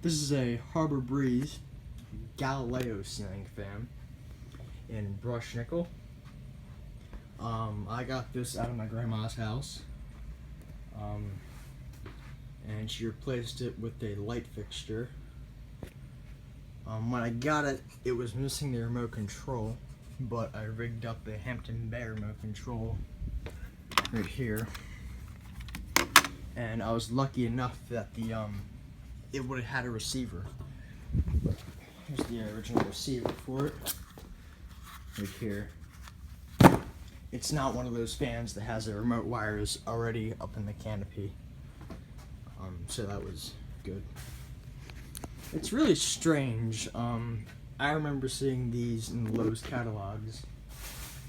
This is a Harbor Breeze Galileo ceiling fan in brushed nickel. I got this out of my grandma's house, and she replaced it with a light fixture. When I got it, it was missing the remote control, but I rigged up the Hampton Bay remote control right here, and I was lucky enough that it would have had a receiver. Here's the original receiver for it, right here. It's not one of those fans that has the remote wires already up in the canopy, so that was good. It's really strange. I remember seeing these in the Lowe's catalogs,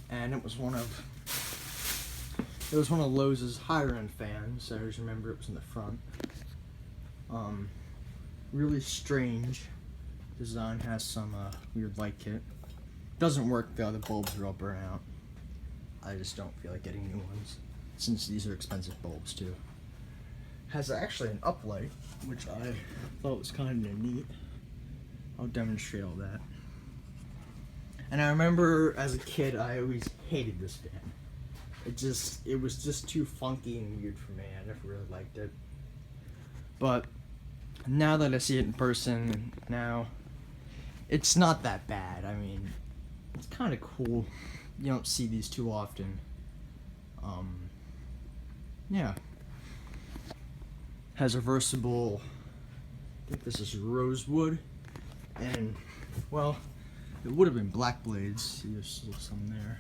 and it was one of Lowe's higher end fans. I just remember it was in the front. Really strange design. Has some weird light kit. Doesn't work though. The bulbs are all burnt out. I just don't feel like getting new ones since these are expensive bulbs too. Has actually an uplight, which I thought was kind of neat. I'll demonstrate all that. And I remember as a kid, I always hated this fan. It was just too funky and weird for me. I never really liked it. But now that I see it in person, now it's not that bad. I mean, it's kind of cool. You don't see these too often. Yeah. Has a reversible, I think this is rosewood, and well, it would have been black blades. See, there's still some there,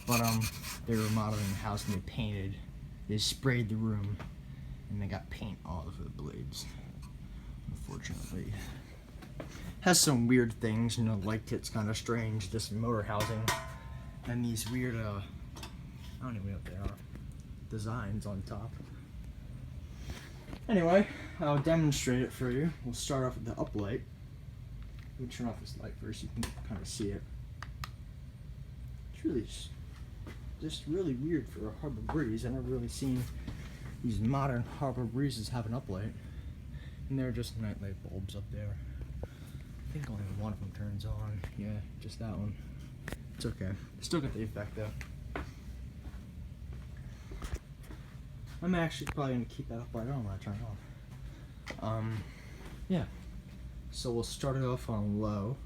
but they were remodeling the house and they sprayed the room, and they got paint all over the blades. Unfortunately, has some weird things. You know, light kit's kind of strange. This motor housing, and these weird I don't even know what they are. Designs on top. Anyway, I'll demonstrate it for you. We'll start off with the uplight. Let me turn off this light first so you can kind of see it. It's really just really weird for a Harbor Breeze. I've never really seen these modern Harbor Breezes have an uplight. And they're just nightlight bulbs up there. I think only one of them turns on. Yeah, just that one. It's okay. Still got the effect though. I'm actually probably going to keep that up right on when I turn it off. Yeah. So we'll start it off on low.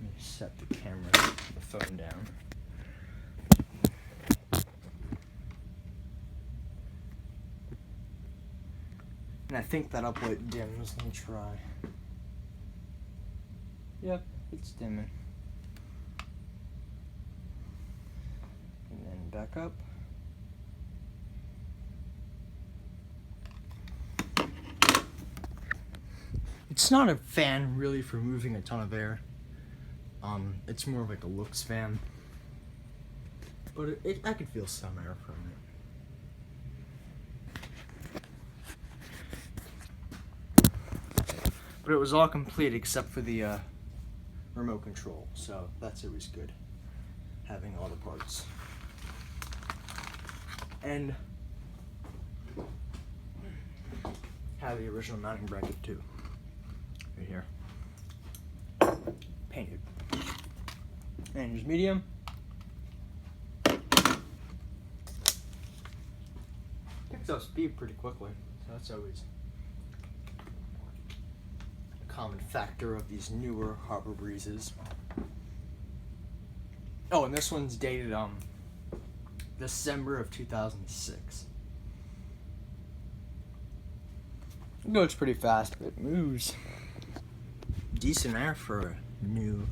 Let me set the camera, the phone down. And I think that uplight dims. Let me try. Yep, it's dimming. And then back up. It's not a fan really for moving a ton of air. It's more of like a looks fan. But I could feel some air from it. But it was all complete except for the remote control, so that's always good, having all the parts. And have the original mounting bracket too, right here, painted. And there's medium. Picks up speed pretty quickly, so that's always a common factor of these newer Harbor Breezes. Oh, and this one's dated December of 2006. It goes pretty fast, but it moves decent air for a new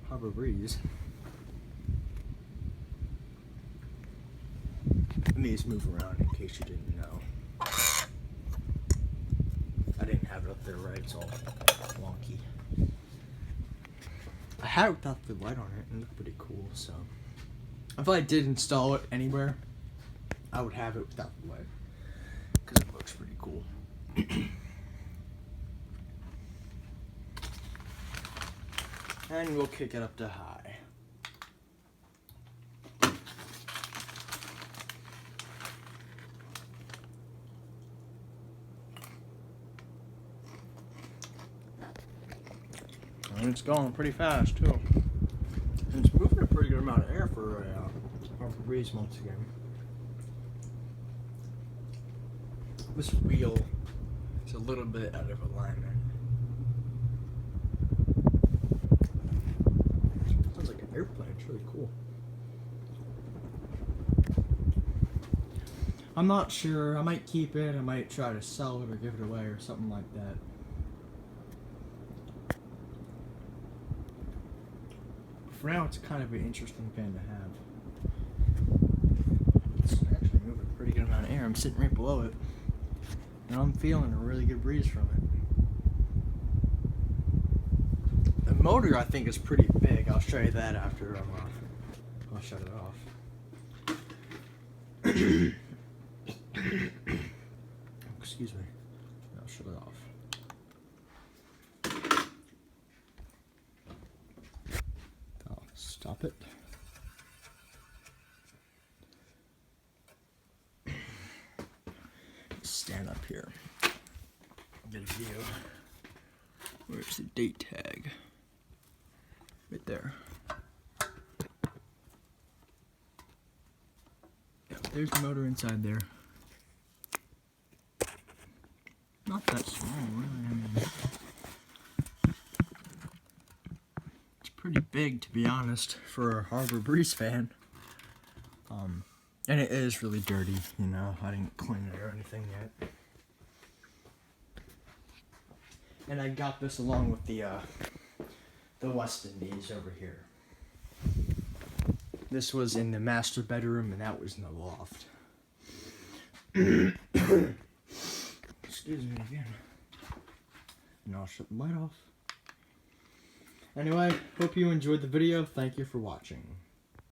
Harbor Breeze. Let me just move around in case you didn't know. I didn't have it up there right, it's all wonky. I had it without the light on it and it looked pretty cool, so if I did install it anywhere, I would have it without the light because it looks pretty cool. And we'll kick it up to high. And it's going pretty fast too. And it's moving a pretty good amount of air for a Breeze once again. This wheel is a little bit out of alignment. Sounds like an airplane. It's really cool. I'm not sure. I might keep it. I might try to sell it or give it away or something like that. For now, it's kind of an interesting fan to have. It's actually moving a pretty good amount of air. I'm sitting right below it, and I'm feeling a really good breeze from it. The motor, I think, is pretty big. I'll show you that after I'll shut it off. Excuse me. I'll shut it off. Stop it. Stand up here. Get a view. Where's the date tag? Right there. Yep, there's the motor inside there. Not that small, really. I mean, pretty big, to be honest, for a Harbor Breeze fan. And it is really dirty, you know. I didn't clean it or anything yet. And I got this along with the West Indies over here. This was in the master bedroom, and that was in the loft. Excuse me again. And I'll shut the light off. Anyway, hope you enjoyed the video. Thank you for watching.